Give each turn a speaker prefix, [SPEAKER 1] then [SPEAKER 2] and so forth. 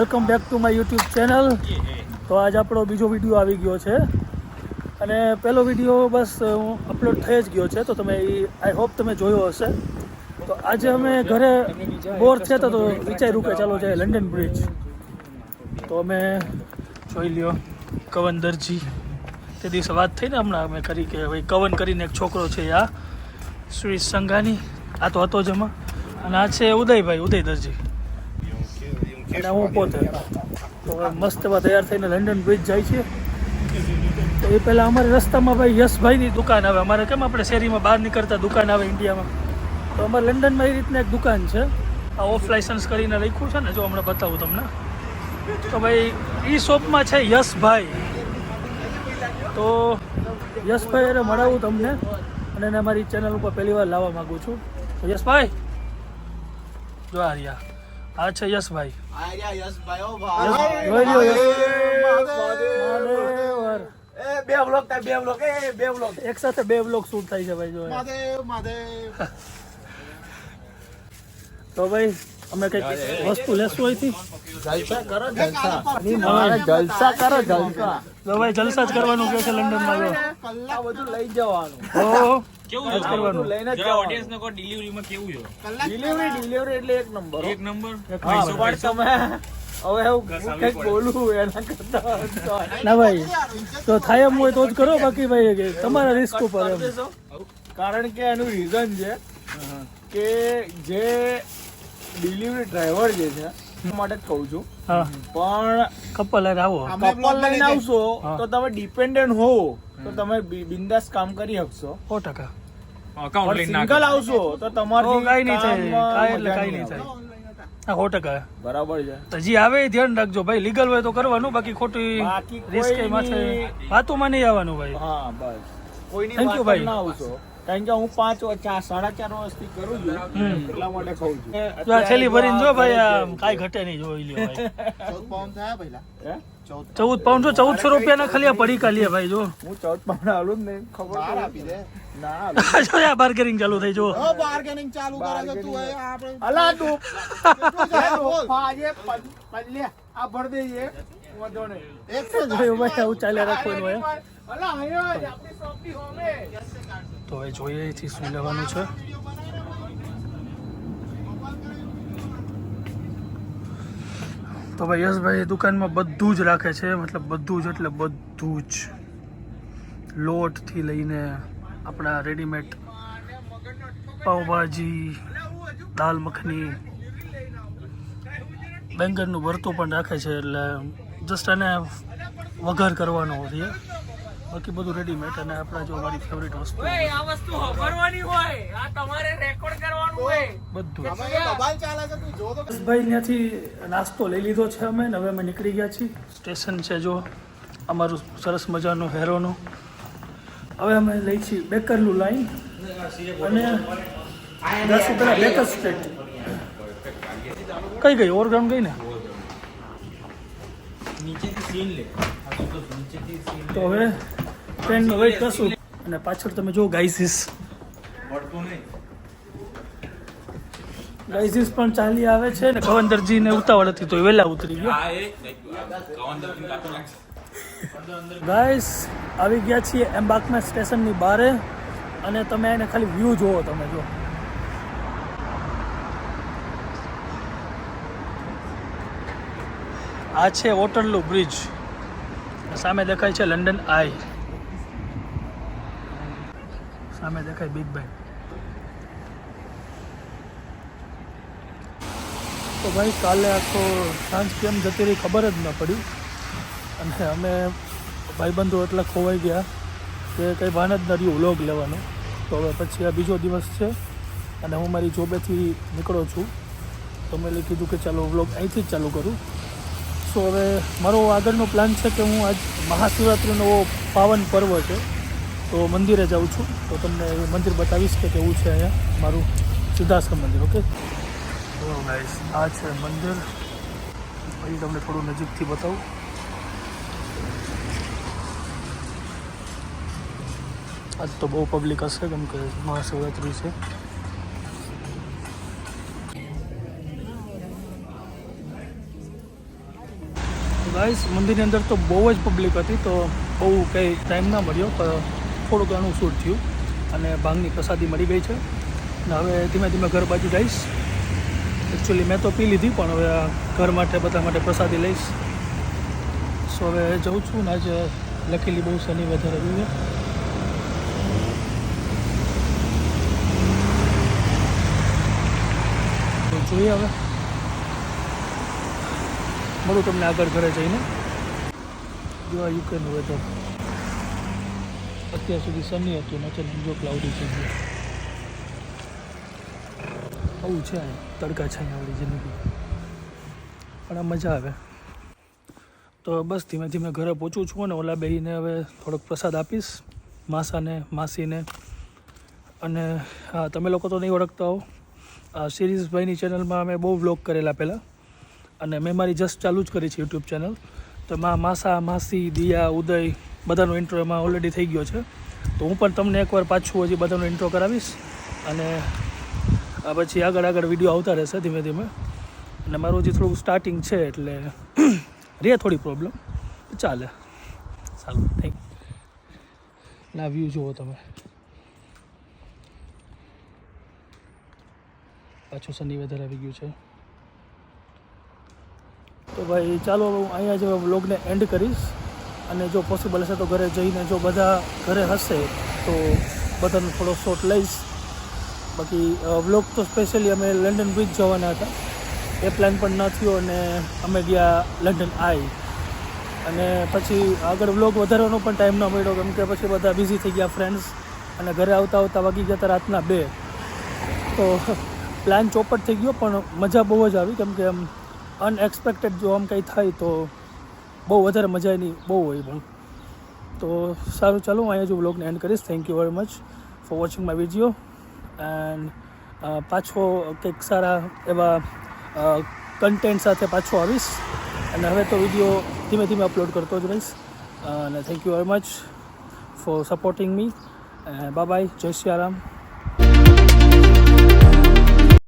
[SPEAKER 1] Welcome back to my YouTube channel. તો આજ આપણો બીજો વિડીયો આવી ગયો છે અને પહેલો વિડીયો બસ અપલોડ થઈ જ ગયો છે, તો તમે આઈ હોપ તમે જોયો હશે. તો આજે અમે ઘરે બોર છે તો વિચાર્યું કે ચાલો જાય લંડન બ્રિજ. તો અમે જોઈ લ્યો કવન દરજી, તે દિવસે વાત થઈ ને હમણાં અમે કરી કે ભાઈ કવન કરીને એક છોકરો છે આ શ્રી સંઘાની, આ તો હતો જ એમાં, અને આ છે ઉદયભાઈ, ઉદય દરજી અને હું પોતે. તો મસ્ત એવા તૈયાર થઈને લંડન બ્રિજ જાય છે. તો એ પહેલાં અમારે રસ્તામાં ભાઈ યશભાઈની દુકાન આવે. અમારે કેમ આપણે શેરીમાં બહાર નીકળતા દુકાન આવે ઇન્ડિયામાં, તો અમારે લંડનમાં એ રીતના એક દુકાન છે. આ ઓફ લાઇસન્સ કરીને લખ્યું છે ને, જો હમણાં બતાવું તમને. તો ભાઈ એ શોપમાં છે યશભાઈ. તો યશભાઈ એને મળાવું તમને અને એને અમારી ચેનલ ઉપર પહેલી વાર લાવવા માગું છું. તો યશભાઈ જો આ રહ્યા, આ છે યશભાઈ. એક સાથે બે બ્લોગ શૂટ થાય છે ભાઈ. જો તો ભાઈ અમે કઈક વસ્તુ લેશું અહીંથી. જલસા કરો જલસા. તો ભાઈ જલસા જ કરવાનું કે છે લંડનમાં. જો કલાક બધું લઈ જવાનું. કેવું જ કરવાનું લઈને જ ઓડિયન્સ ને કો ડિલિવરી માં કેવું છે? ડિલિવરી એટલે એક નંબર પણ તમે હવે હું કંઈક બોલું એના કરતા ના ભાઈ, તો થાય એમ હોય તો જ કરો, બાકી ભાઈ તમારા રિસ્ક ઉપર એમ. કારણ કે એનું રીઝન છે કે જે ડિલિવરી ડ્રાઈવર જે છે માટે જ કહું છું. પણ કપલ લઈને આવશો તો તમે ડિપેન્ડન્ટ હોવ તો તમે બિંદાસ કામ કરી શકશો 100%. સિંગલ આવશો તો તમારે કઈ નહીં થાય, એટલે કઈ નહીં થાય. 100% બરાબર છે. હજી આવે ધ્યાન રાખજો ભાઈ. લીગલ હોય તો કરવાનું, બાકી ખોટી રિસ્ક માથે વાતોમાં નહીં આવવાનું ભાઈ. હા બસ, કોઈની થેન્ક યુ ભાઈ. આવશો કારણ કે હું 4.5 વર્ષથી કરું છું, એટલા માટે કહું છું. છેલ્લી ભરીને જો ભાઈ, આ કાંઈ ઘટે નહીં. જોઈ લ્યો ભાઈ, 14 પાઉન્ડ થયા પહેલા. 14 પાઉન્ડ, 1400 રૂપિયાના ખાલી પડીકા લે ભાઈ. જો હું 14 પાઉન્ડ આલું જ નહીં, ખબર આપી દે ના. જો આ બાર્ગેનિંગ ચાલુ થઈ. જો બાર્ગેનિંગ ચાલુ કરે છે તું. આપણે અલા તું આજે પલ્લે આ ભર દેજે, વધો નહીં. એક તો જોયો ભાઈ, આવું ચાલ્યા રાખવાનું હોય. અલા અહીંયા આપણી શોપની હોમે. તો હવે જોઈએ અહીંથી શું લેવાનું છે. તો ભાઈ યશભાઈ દુકાનમાં બધું જ રાખે છે, મતલબ બધું જ એટલે બધું જ, લોટથી લઈને આપણા રેડીમેડ પાવભાજી, દાલ મખની, બેંગનનું ભરતું પણ રાખે છે. એટલે જસ્ટ આને વઘાર કરવાનો હોય, બાકી બધું રેડીમેડ. અને આપણા જો મારી ફેવરિટ વસ્તુ આ વસ્તુ વાપરવાની હોય, આ તમારે રેકોર્ડ કરવાનું હોય બધું. ભાઈ ત્યાંથી નાસ્તો લઈ લીધો છે અમે, હવે અમે નીકળી ગયા છીએ. સ્ટેશન છે જો અમારું સરસ મજાનું હેરોનું. હવે અમે લઈ છીએ બેકરનું લાઈન અને જશું પેલા બેકર સ્ટ્રીટ. કઈ ગઈ ઓવરગ્રાઉન્ડ ગઈ ને. તો હવે ટ્રેનનો વેઇટ કરશું. અને પાછળ તમે જો ગાઈઝીસ પણ ચાલી આવે છે ને. કવંદરજીને ઉતાવળ હતી તો એ વહેલા ઉતરી ગયો. ગાઈસ આવી ગયા છીએ એમ્બાર્કમેન્ટ સ્ટેશનની બહાર, અને તમે એને ખાલી વ્યૂ જોવો. તમે જો આ છે વોટરલૂ બ્રિજ, સામે દેખાય છે લંડન આઈ, સામે દેખાય બિગ બેન. તો ભાઈ કાલે આખો સાંજ કેમ જતી રહી ખબર જ ન પડી. અને અમે ભાઈબંધો એટલા ખોવાઈ ગયા કે કંઈ ભાન જ ન રહ્યું વ્લોગ લેવાનો. તો હવે પછી આ બીજો દિવસ છે અને હું મારી જોબેથી નીકળો છું, તો મેં કીધું કે ચાલો વ્લોગ અહીંથી જ ચાલુ કરું. સો હવે મારો આગળનો પ્લાન છે કે હું આજ મહાશિવરાત્રિનો પાવન પર્વ છે તો મંદિરે જાઉં છું. તો તમને મંદિર બતાવીશ કે કેવું છે અહીંયા મારું સિદ્ધાશ્રમ મંદિર. ઓકે, તો ગાઈસ આ છે મંદિર. અહીં તમને થોડું નજીકથી બતાવું. આજ તો બહુ પબ્લિક હશે કેમ કે મહાશિવરાત્રિ છે.
[SPEAKER 2] ગાઈસ મંદિરની અંદર તો બહુ જ પબ્લિક હતી, તો બહુ કંઈ ટાઈમ ના મળ્યો, પણ થોડું ઘણું શૂટ થયું અને ભાંગની પ્રસાદી મળી ગઈ છે. અને હવે ધીમે ધીમે ઘર બાજુ જઈશ. એકચ્યુઅલી મેં તો પી લીધી, પણ હવે ઘર માટે બધા માટે પ્રસાદી લઈશ. સો હવે જઉં છું ને આજે લખેલી બહુ શનિ વધારે રહ્યું છે. જોઈએ હવે મળું તમને આગળ ઘરે જઈને. જો આ યુકેનું વેધર અત્યાર સુધી સની હતું, અચાનક જો ક્લાઉડી થઈ ગયું. આવું છે તડકા છાયાવાળી જિંદગી, પણ આ મજા આવે. તો બસ ધીમે ધીમે ઘરે પહોંચું છું અને ઓલા બેહીને હવે થોડોક પ્રસાદ આપીશ, માસાને માસીને. અને હા, તમે લોકો તો નહીં ઓળખતા હો, સિરીઝભાઈની ચેનલમાં અમે બહુ વ્લોગ કરેલા પહેલાં, અને મેં મારી જસ્ટ ચાલુ જ કરી છે યુટ્યુબ ચેનલ. તો માસા માસી દિયા ઉદય બધાનો ઇન્ટ્રો એમાં ઓલરેડી થઈ ગયો છે. તો હું પણ તમને એકવાર પાછું હજી બધાનો ઇન્ટ્રો કરાવીશ, અને પછી આગળ આગળ વિડીયો આવતા રહેશે ધીમે ધીમે. અને મારું હજી થોડું સ્ટાર્ટિંગ છે એટલે રહે થોડી પ્રોબ્લેમ, ચાલે. સારું, થેન્ક ના વ્યૂ જુઓ તમે. પાછું શનિ વેધર આવી ગયું છે. તો ભાઈ ચાલો અહીંયા જ વ્લોગને એન્ડ કરીશ. અને જો પોસિબલ હશે તો ઘરે જઈને જો બધા ઘરે હશે તો બધાનો થોડો શોટ લઈશ. બાકી વ્લોગ તો સ્પેશિયલી અમે લંડન બ્રિજ જવાના હતા, એ પ્લાન પણ ન થયો અને અમે ગયા લંડન આઈ. અને પછી આગળ વ્લોગ વધારવાનો પણ ટાઈમ ન મળ્યો, કેમ કે પછી બધા બિઝી થઈ ગયા ફ્રેન્ડ્સ, અને ઘરે આવતા આવતા વાગી ગયા હતા રાતના 2. તો પ્લાન ચોપટ થઈ ગયો, પણ મજા બહુ જ આવી, કેમ કે આમ અનએક્સપેક્ટેડ જો આમ કંઈ થાય તો બહુ વધારે મજા એની બહુ હોય. પણ તો સારું, ચાલો અહીંયા જો વ્લોગને એન્ડ કરીશ. Thank you very much for watching my video. And પાછો કંઈક સારા એવા કન્ટેન્ટ સાથે પાછો આવીશ. અને હવે તો વિડીયો ધીમે ધીમે અપલોડ કરતો જ રહીશ. અને thank you very much for supporting me. Bye bye, જય શ્રી રામ.